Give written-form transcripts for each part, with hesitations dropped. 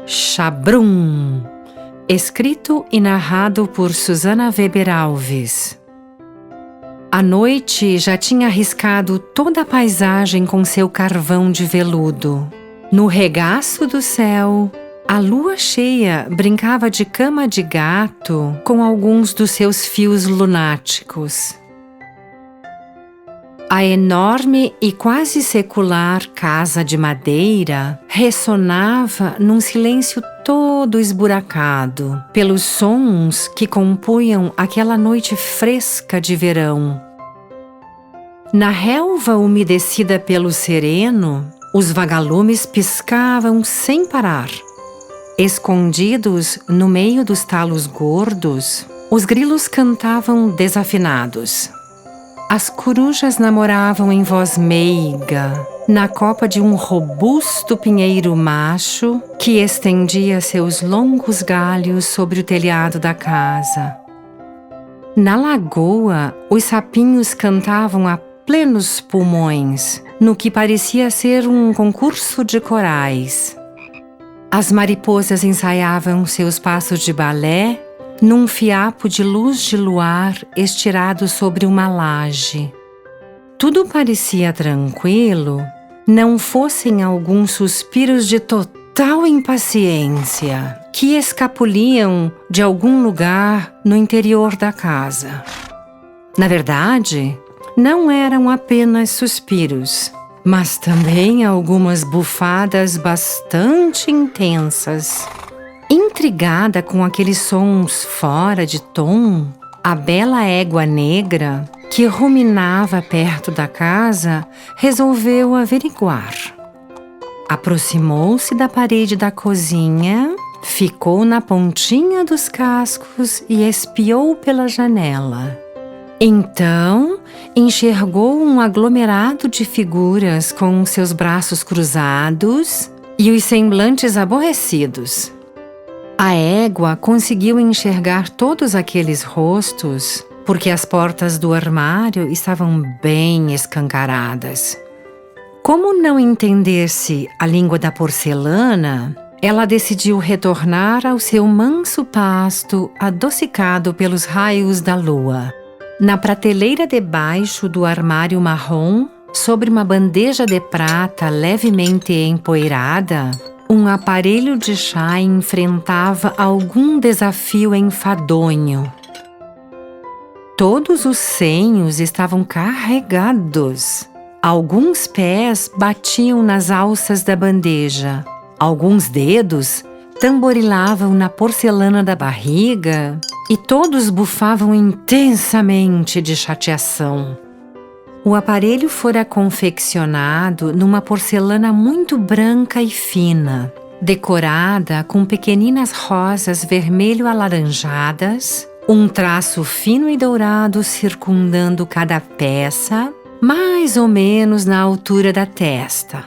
Chabrum! Escrito e narrado por Susana Weber Alves. A noite já tinha riscado toda a paisagem com seu carvão de veludo. No regaço do céu, a lua cheia brincava de cama de gato com alguns dos seus fios lunáticos. A enorme e quase secular casa de madeira ressonava num silêncio todo esburacado pelos sons que compunham aquela noite fresca de verão. Na relva umedecida pelo sereno, os vagalumes piscavam sem parar. Escondidos no meio dos talos gordos, os grilos cantavam desafinados. As corujas namoravam em voz meiga, na copa de um robusto pinheiro macho que estendia seus longos galhos sobre o telhado da casa. Na lagoa, os sapinhos cantavam a plenos pulmões, no que parecia ser um concurso de corais. As mariposas ensaiavam seus passos de balé num fiapo de luz de luar estirado sobre uma laje. Tudo parecia tranquilo, não fossem alguns suspiros de total impaciência que escapuliam de algum lugar no interior da casa. Na verdade, não eram apenas suspiros, mas também algumas bufadas bastante intensas. Intrigada com aqueles sons fora de tom, a bela égua negra, que ruminava perto da casa, resolveu averiguar. Aproximou-se da parede da cozinha, ficou na pontinha dos cascos e espiou pela janela. Então, enxergou um aglomerado de figuras com seus braços cruzados e os semblantes aborrecidos. A égua conseguiu enxergar todos aqueles rostos porque as portas do armário estavam bem escancaradas. Como não entender-se a língua da porcelana, ela decidiu retornar ao seu manso pasto adocicado pelos raios da lua. Na prateleira debaixo do armário marrom, sobre uma bandeja de prata levemente empoeirada, um aparelho de chá enfrentava algum desafio enfadonho. Todos os senhos estavam carregados. Alguns pés batiam nas alças da bandeja. Alguns dedos tamborilavam na porcelana da barriga e todos bufavam intensamente de chateação. O aparelho fora confeccionado numa porcelana muito branca e fina, decorada com pequeninas rosas vermelho-alaranjadas, um traço fino e dourado circundando cada peça, mais ou menos na altura da testa.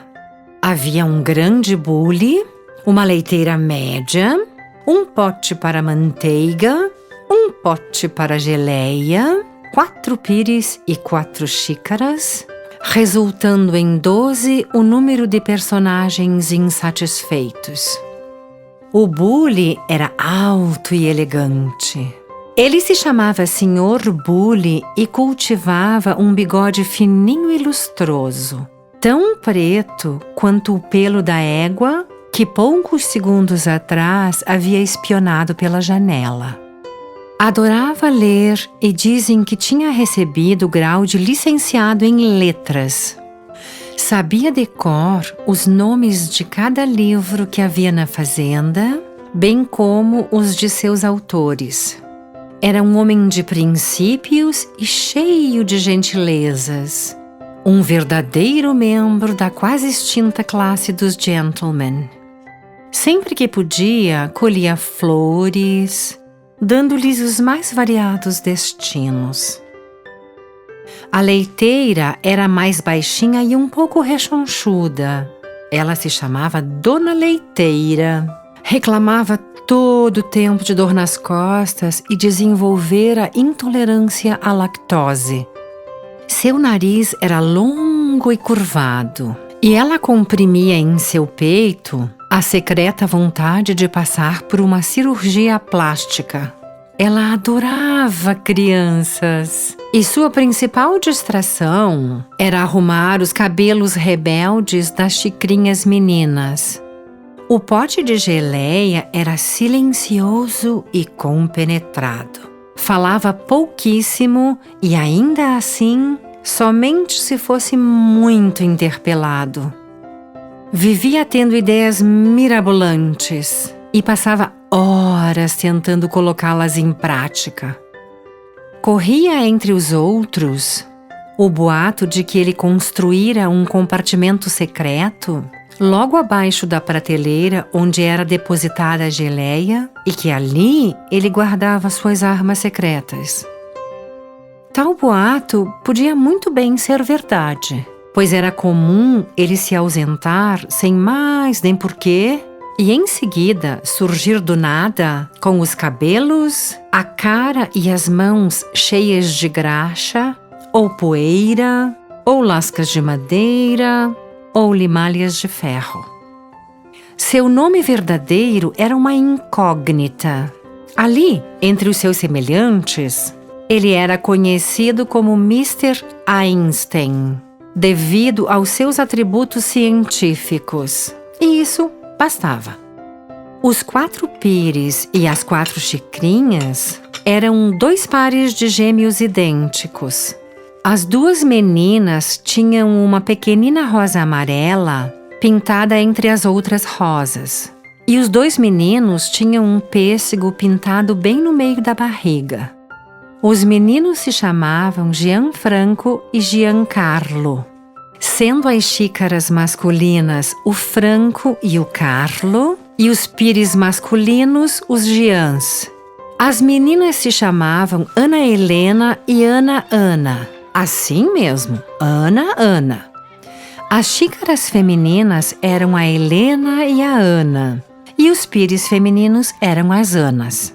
Havia um grande bule, uma leiteira média, um pote para manteiga, um pote para geleia, 4 pires e 4 xícaras, resultando em 12 o número de personagens insatisfeitos. O bule era alto e elegante. Ele se chamava Sr. Bule e cultivava um bigode fininho e lustroso, tão preto quanto o pelo da égua que poucos segundos atrás havia espionado pela janela. Adorava ler e dizem que tinha recebido o grau de licenciado em letras. Sabia de cor os nomes de cada livro que havia na fazenda, bem como os de seus autores. Era um homem de princípios e cheio de gentilezas. Um verdadeiro membro da quase extinta classe dos gentlemen. Sempre que podia, colhia flores, dando-lhes os mais variados destinos. A leiteira era mais baixinha e um pouco rechonchuda. Ela se chamava Dona Leiteira. Reclamava todo o tempo de dor nas costas e desenvolvera intolerância à lactose. Seu nariz era longo e curvado, e ela comprimia em seu peito a secreta vontade de passar por uma cirurgia plástica. Ela adorava crianças e sua principal distração era arrumar os cabelos rebeldes das xicrinhas meninas. O pote de geleia era silencioso e compenetrado. Falava pouquíssimo e, ainda assim, somente se fosse muito interpelado. Vivia tendo ideias mirabolantes e passava horas tentando colocá-las em prática. Corria entre os outros o boato de que ele construíra um compartimento secreto logo abaixo da prateleira onde era depositada a geleia e que ali ele guardava suas armas secretas. Tal boato podia muito bem ser verdade, pois era comum ele se ausentar sem mais nem porquê e em seguida surgir do nada com os cabelos, a cara e as mãos cheias de graxa, ou poeira, ou lascas de madeira, ou limalhas de ferro. Seu nome verdadeiro era uma incógnita. Ali, entre os seus semelhantes, ele era conhecido como Mr. Einstein, devido aos seus atributos científicos. E isso bastava. Os 4 pires e as 4 xicrinhas eram 2 pares de gêmeos idênticos. As 2 meninas tinham uma pequenina rosa amarela pintada entre as outras rosas. E os 2 meninos tinham um pêssego pintado bem no meio da barriga. Os meninos se chamavam Gianfranco e Giancarlo, sendo as xícaras masculinas o Franco e o Carlo, e os pires masculinos os Gians. As meninas se chamavam Ana Helena e Ana Ana. Assim mesmo, Ana Ana. As xícaras femininas eram a Helena e a Ana, e os pires femininos eram as Anas.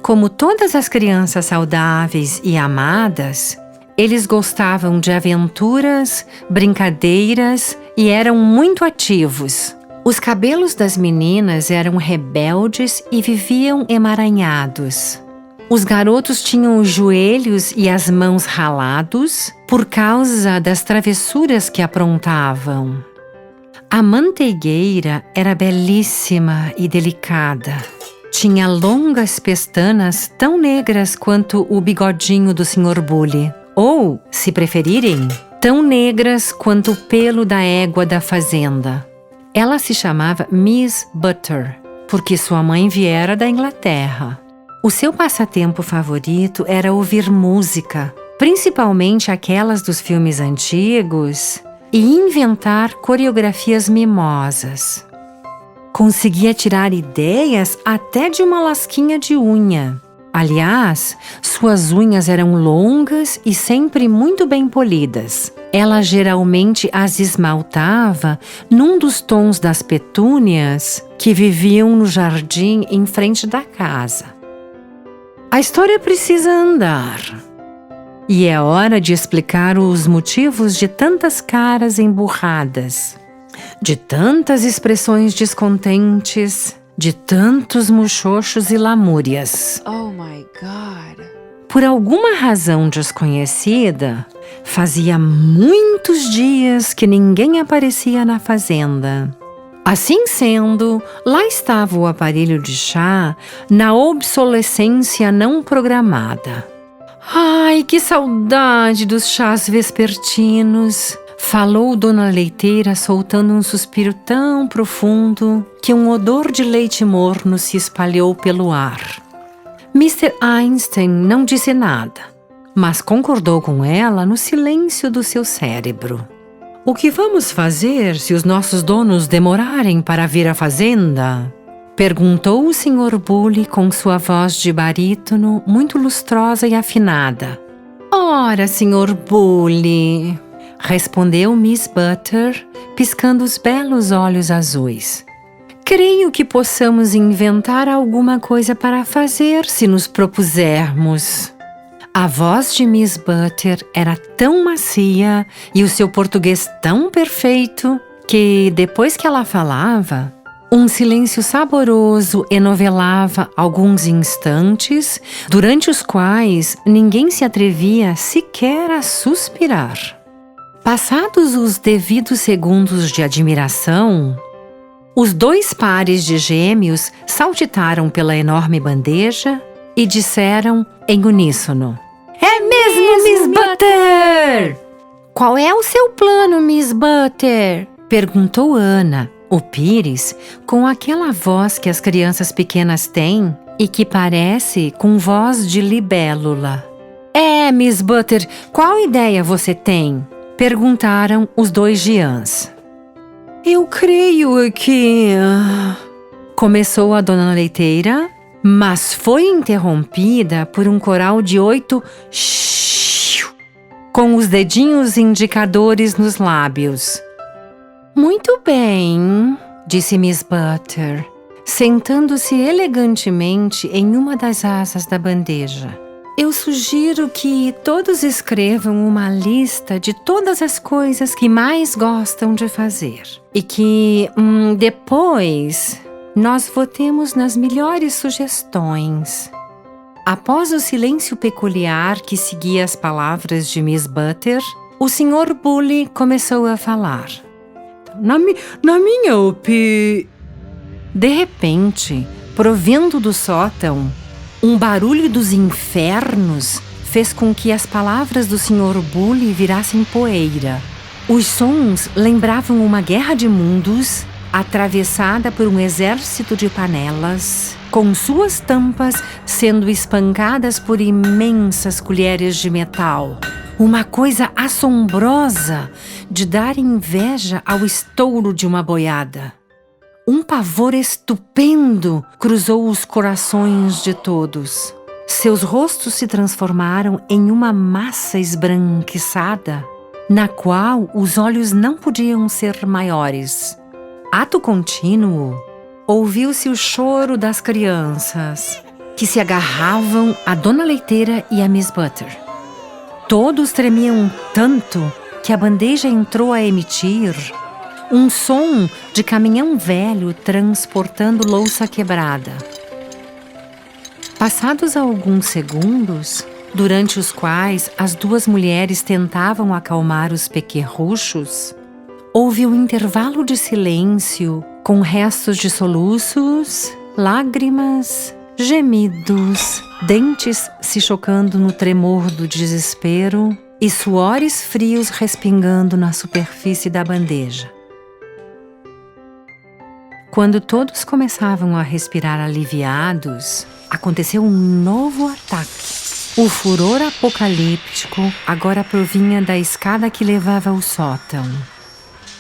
Como todas as crianças saudáveis e amadas, eles gostavam de aventuras, brincadeiras e eram muito ativos. Os cabelos das meninas eram rebeldes e viviam emaranhados. Os garotos tinham os joelhos e as mãos ralados por causa das travessuras que aprontavam. A manteigueira era belíssima e delicada. Tinha longas pestanas tão negras quanto o bigodinho do Sr. Bully. Ou, se preferirem, tão negras quanto o pelo da égua da fazenda. Ela se chamava Miss Butter, porque sua mãe viera da Inglaterra. O seu passatempo favorito era ouvir música, principalmente aquelas dos filmes antigos, e inventar coreografias mimosas. Conseguia tirar ideias até de uma lasquinha de unha. Aliás, suas unhas eram longas e sempre muito bem polidas. Ela geralmente as esmaltava num dos tons das petúnias que viviam no jardim em frente da casa. A história precisa andar. E é hora de explicar os motivos de tantas caras emburradas, de tantas expressões descontentes, de tantos muxoxos e lamúrias. Oh my God! Por alguma razão desconhecida, fazia muitos dias que ninguém aparecia na fazenda. Assim sendo, lá estava o aparelho de chá na obsolescência não programada. Ai, que saudade dos chás vespertinos! Falou Dona Leiteira, soltando um suspiro tão profundo que um odor de leite morno se espalhou pelo ar. Mr. Einstein não disse nada, mas concordou com ela no silêncio do seu cérebro. O que vamos fazer se os nossos donos demorarem para vir à fazenda? Perguntou o Sr. Bully com sua voz de barítono muito lustrosa e afinada. Ora, Sr. Bully, respondeu Miss Butter, piscando os belos olhos azuis. Creio que possamos inventar alguma coisa para fazer se nos propusermos. A voz de Miss Butter era tão macia e o seu português tão perfeito que, depois que ela falava, Um silêncio saboroso enovelava alguns instantes, durante os quais ninguém se atrevia sequer a suspirar. Passados os devidos segundos de admiração, os 2 pares de gêmeos saltitaram pela enorme bandeja e disseram em uníssono: "É mesmo, Miss Butter!" "Qual é o seu plano, Miss Butter?" perguntou Ana, o Pires, com aquela voz que as crianças pequenas têm e que parece com voz de libélula. Miss Butter, qual ideia você tem?" perguntaram os 2 Giants. "Eu creio que..." começou a dona Leiteira, mas foi interrompida por um coral de 8 com os dedinhos indicadores nos lábios. "Muito bem", disse Miss Butter, sentando-se elegantemente em uma das asas da bandeja. "Eu sugiro que todos escrevam uma lista de todas as coisas que mais gostam de fazer e que, depois, nós votemos nas melhores sugestões." Após o silêncio peculiar que seguia as palavras de Miss Butter, o Sr. Bully começou a falar. Na minha opinião... De repente, provendo do sótão, um barulho dos infernos fez com que as palavras do Sr. Bully virassem poeira. Os sons lembravam uma guerra de mundos atravessada por um exército de panelas, com suas tampas sendo espancadas por imensas colheres de metal. Uma coisa assombrosa de dar inveja ao estouro de uma boiada. Um pavor estupendo cruzou os corações de todos. Seus rostos se transformaram em uma massa esbranquiçada, na qual os olhos não podiam ser maiores. Ato contínuo, ouviu-se o choro das crianças, que se agarravam à Dona Leiteira e a Miss Butter. Todos tremiam tanto que a bandeja entrou a emitir um som de caminhão velho transportando louça quebrada. Passados alguns segundos, durante os quais as 2 mulheres tentavam acalmar os pequerruchos, houve um intervalo de silêncio com restos de soluços, lágrimas, gemidos, dentes se chocando no tremor do desespero e suores frios respingando na superfície da bandeja. Quando todos começavam a respirar aliviados, aconteceu um novo ataque. O furor apocalíptico agora provinha da escada que levava ao sótão.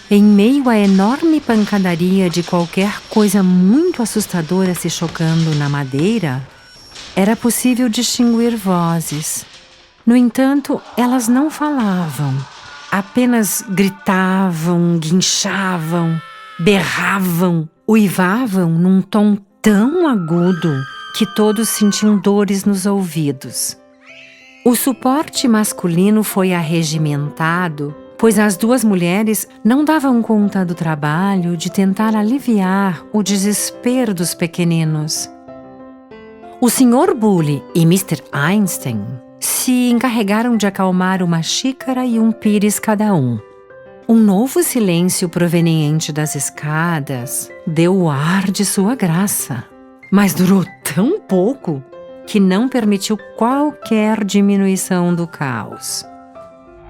Em meio à enorme pancadaria de qualquer coisa muito assustadora se chocando na madeira, era possível distinguir vozes. No entanto, elas não falavam, apenas gritavam, guinchavam, berravam, uivavam num tom tão agudo que todos sentiam dores nos ouvidos. O suporte masculino foi arregimentado, pois as 2 mulheres não davam conta do trabalho de tentar aliviar o desespero dos pequeninos. O Sr. Bully e Mr. Einstein se encarregaram de acalmar uma xícara e um pires cada um. Um novo silêncio proveniente das escadas deu o ar de sua graça, mas durou tão pouco que não permitiu qualquer diminuição do caos.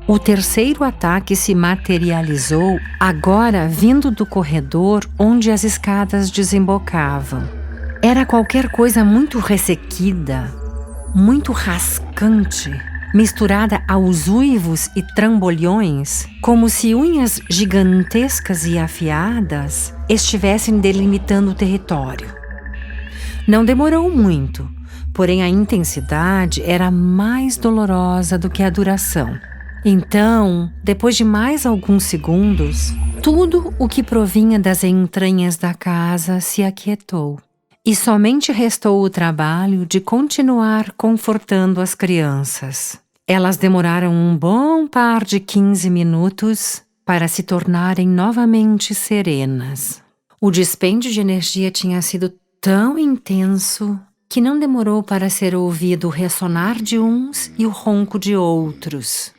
O terceiro ataque se materializou agora vindo do corredor onde as escadas desembocavam. Era qualquer coisa muito ressequida, muito rascante, misturada aos uivos e trambolhões, como se unhas gigantescas e afiadas estivessem delimitando o território. Não demorou muito, porém a intensidade era mais dolorosa do que a duração. Então, depois de mais alguns segundos, tudo o que provinha das entranhas da casa se aquietou. E somente restou o trabalho de continuar confortando as crianças. Elas demoraram um bom par de 15 minutos para se tornarem novamente serenas. O dispêndio de energia tinha sido tão intenso que não demorou para ser ouvido o ressonar de uns e o ronco de outros.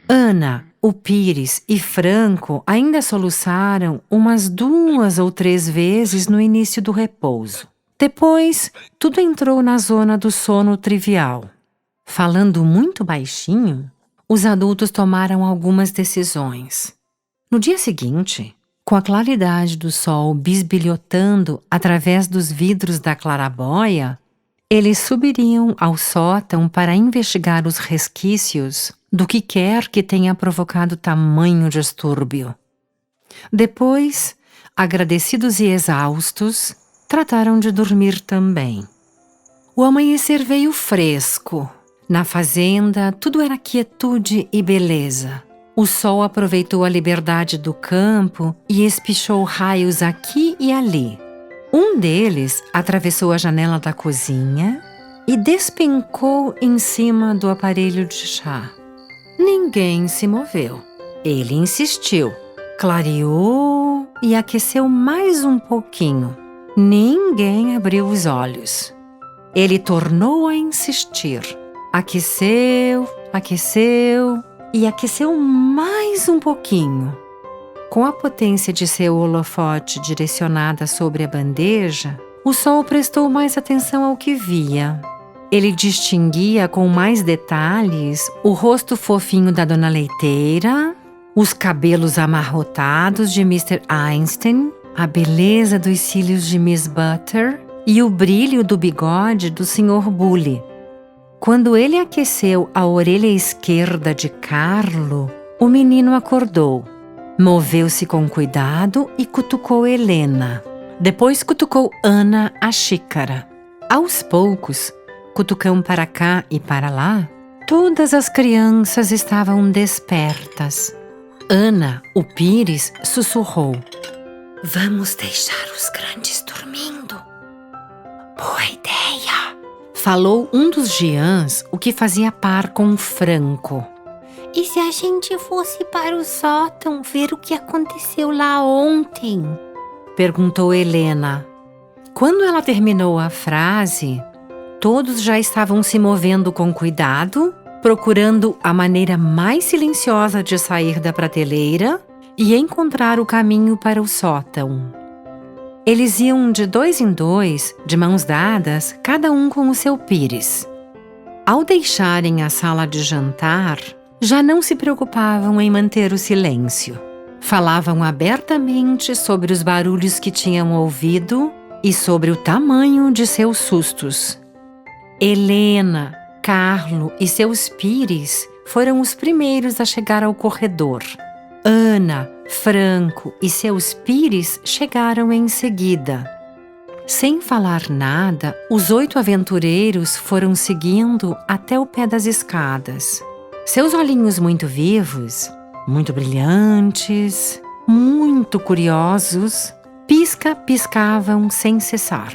Ana, o Pires e Franco ainda soluçaram umas 2 ou 3 vezes no início do repouso. Depois, tudo entrou na zona do sono trivial. Falando muito baixinho, os adultos tomaram algumas decisões. No dia seguinte, com a claridade do sol bisbilhotando através dos vidros da claraboia, eles subiriam ao sótão para investigar os resquícios do que quer que tenha provocado tamanho distúrbio. Depois, agradecidos e exaustos, trataram de dormir também. O amanhecer veio fresco. Na fazenda, tudo era quietude e beleza. O sol aproveitou a liberdade do campo e espichou raios aqui e ali. Um deles atravessou a janela da cozinha e despencou em cima do aparelho de chá. Ninguém se moveu. Ele insistiu, clareou e aqueceu mais um pouquinho. Ninguém abriu os olhos. Ele tornou a insistir. Aqueceu, aqueceu e aqueceu mais um pouquinho. Com a potência de seu holofote direcionada sobre a bandeja, o sol prestou mais atenção ao que via. Ele distinguia com mais detalhes o rosto fofinho da dona leiteira, os cabelos amarrotados de Mr. Einstein, a beleza dos cílios de Miss Butter e o brilho do bigode do Sr. Bully. Quando ele aqueceu a orelha esquerda de Carlo, o menino acordou. Moveu-se com cuidado e cutucou Helena. Depois cutucou Ana a xícara. Aos poucos, cutucão para cá e para lá, todas as crianças estavam despertas. Ana, o Pires, sussurrou: "Vamos deixar os grandes dormindo." "Boa ideia!" falou um dos Jeans, o que fazia par com Franco. "E se a gente fosse para o sótão ver o que aconteceu lá ontem?" perguntou Helena. Quando ela terminou a frase, todos já estavam se movendo com cuidado, procurando a maneira mais silenciosa de sair da prateleira e encontrar o caminho para o sótão. Eles iam de 2 em 2, de mãos dadas, cada um com o seu Pires. Ao deixarem a sala de jantar, já não se preocupavam em manter o silêncio. Falavam abertamente sobre os barulhos que tinham ouvido e sobre o tamanho de seus sustos. Helena, Carlo e seus Pires foram os primeiros a chegar ao corredor. Ana, Franco e seus Pires chegaram em seguida. Sem falar nada, os 8 aventureiros foram seguindo até o pé das escadas. Seus olhinhos muito vivos, muito brilhantes, muito curiosos, piscavam sem cessar.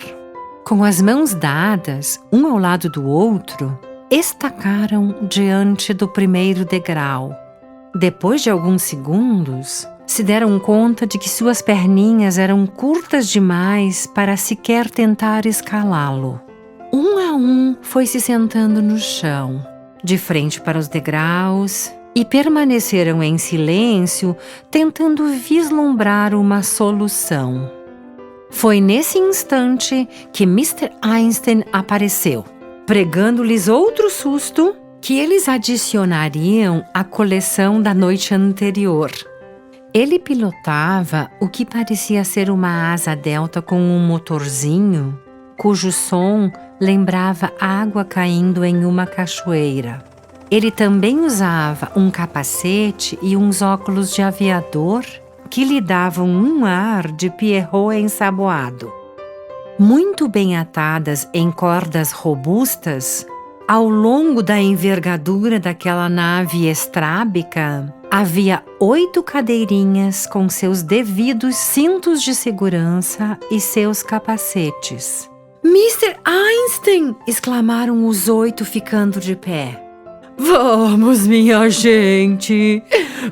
Com as mãos dadas, um ao lado do outro, estacaram diante do primeiro degrau. Depois de alguns segundos, se deram conta de que suas perninhas eram curtas demais para sequer tentar escalá-lo. Um a um foi se sentando no chão, de frente para os degraus, e permaneceram em silêncio, tentando vislumbrar uma solução. Foi nesse instante que Mr. Einstein apareceu, pregando-lhes outro susto que eles adicionariam à coleção da noite anterior. Ele pilotava o que parecia ser uma asa delta com um motorzinho, cujo som lembrava água caindo em uma cachoeira. Ele também usava um capacete e uns óculos de aviador que lhe davam um ar de Pierrot ensaboado. Muito bem atadas em cordas robustas, ao longo da envergadura daquela nave estrábica, havia 8 cadeirinhas com seus devidos cintos de segurança e seus capacetes. "Mr. Einstein!" exclamaram os 8, ficando de pé. "Vamos, minha gente!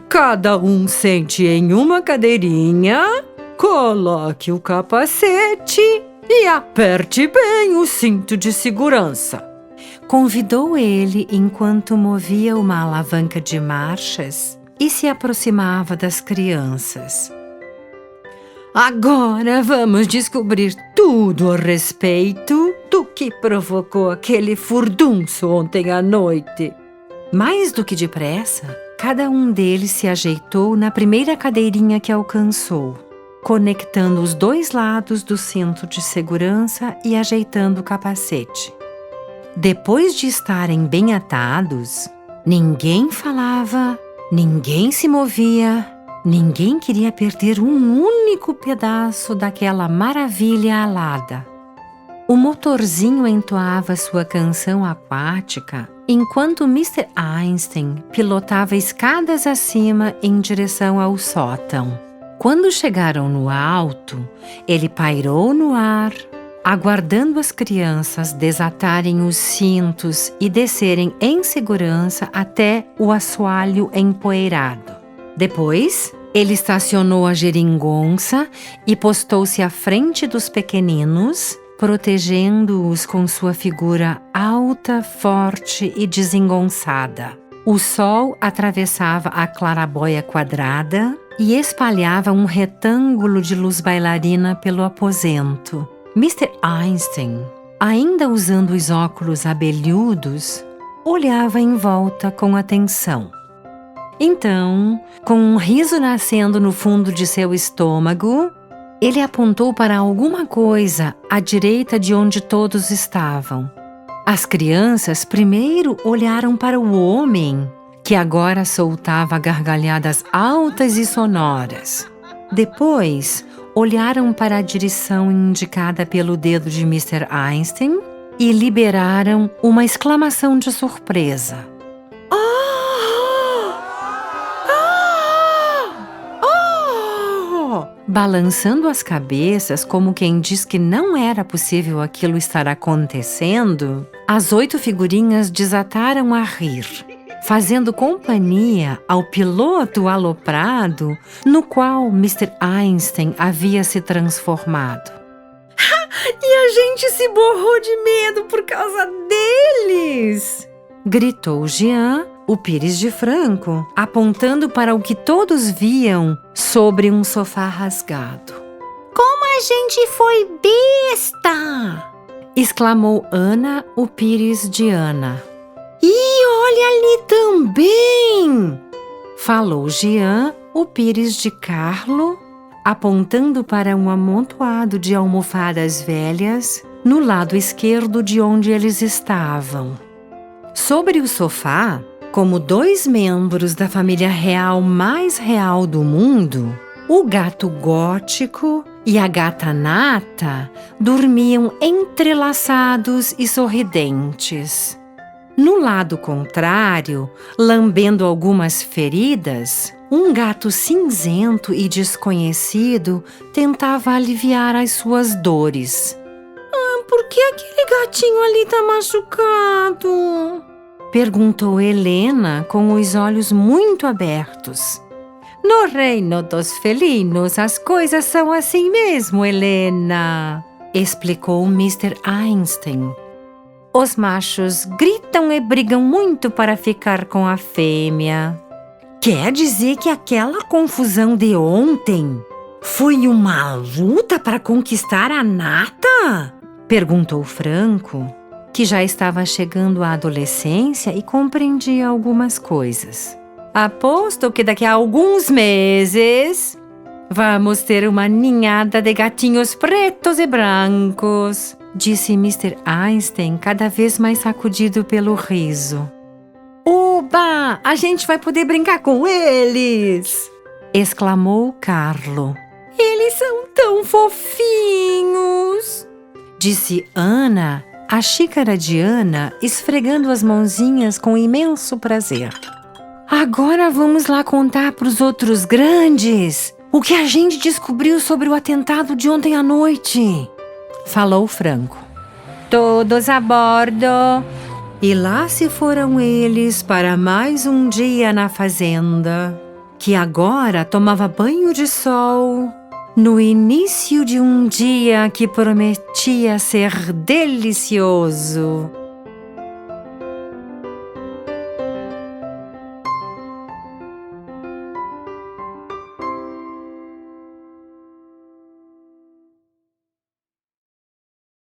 Cada um sente em uma cadeirinha, Coloque o capacete e aperte bem o cinto de segurança. Convidou ele enquanto movia uma alavanca de marchas e se aproximava das crianças. Agora vamos descobrir tudo a respeito do que provocou aquele furdunço ontem à noite. Mais do que depressa, cada um deles se ajeitou na primeira cadeirinha que alcançou, conectando os dois lados do cinto de segurança e ajeitando o capacete. Depois de estarem bem atados, ninguém falava, ninguém se movia, ninguém queria perder um único pedaço daquela maravilha alada. O motorzinho entoava sua canção aquática enquanto Mr. Einstein pilotava escadas acima em direção ao sótão. Quando chegaram no alto, ele pairou no ar, aguardando as crianças desatarem os cintos e descerem em segurança até o assoalho empoeirado. Depois, ele estacionou a geringonça e postou-se à frente dos pequeninos, protegendo-os com sua figura alta, forte e desengonçada. O sol atravessava a clarabóia quadrada e espalhava um retângulo de luz bailarina pelo aposento. Mr. Einstein, ainda usando os óculos abelhudos, olhava em volta com atenção. Então, com um riso nascendo no fundo de seu estômago, ele apontou para alguma coisa à direita de onde todos estavam. As crianças primeiro olharam para o homem, que agora soltava gargalhadas altas e sonoras. Depois, olharam para a direção indicada pelo dedo de Mr. Einstein e liberaram uma exclamação de surpresa. Balançando as cabeças como quem diz que não era possível aquilo estar acontecendo, as 8 figurinhas desataram a rir, fazendo companhia ao piloto aloprado no qual Mr. Einstein havia se transformado. E a gente se borrou de medo por causa deles! Gritou Jean, o Pires de Franco, apontando para o que todos viam sobre um sofá rasgado. Como a gente foi besta! Exclamou Ana, o Pires de Ana. E olha ali também! Falou Jean, o Pires de Carlo, apontando para um amontoado de almofadas velhas no lado esquerdo de onde eles estavam. Sobre o sofá, como 2 membros da família real mais real do mundo, o gato gótico e a gata nata dormiam entrelaçados e sorridentes. No lado contrário, lambendo algumas feridas, um gato cinzento e desconhecido tentava aliviar as suas dores. Por que aquele gatinho ali tá machucado? Perguntou Helena com os olhos muito abertos. No reino dos felinos, as coisas são assim mesmo, Helena, explicou Mr. Einstein. Os machos gritam e brigam muito para ficar com a fêmea. Quer dizer que aquela confusão de ontem foi uma luta para conquistar a nata? Perguntou Franco, que já estava chegando à adolescência e compreendia algumas coisas. Aposto que daqui a alguns meses vamos ter uma ninhada de gatinhos pretos e brancos, disse Mr. Einstein, cada vez mais sacudido pelo riso. Oba! A gente vai poder brincar com eles! Exclamou Carlo. Eles são tão fofinhos! Disse Ana, a xícara de Ana, esfregando as mãozinhas com imenso prazer. Agora vamos lá contar para os outros grandes o que a gente descobriu sobre o atentado de ontem à noite, falou Franco. Todos a bordo! E lá se foram eles para mais um dia na fazenda, que agora tomava banho de sol, No início de um dia que prometia ser delicioso,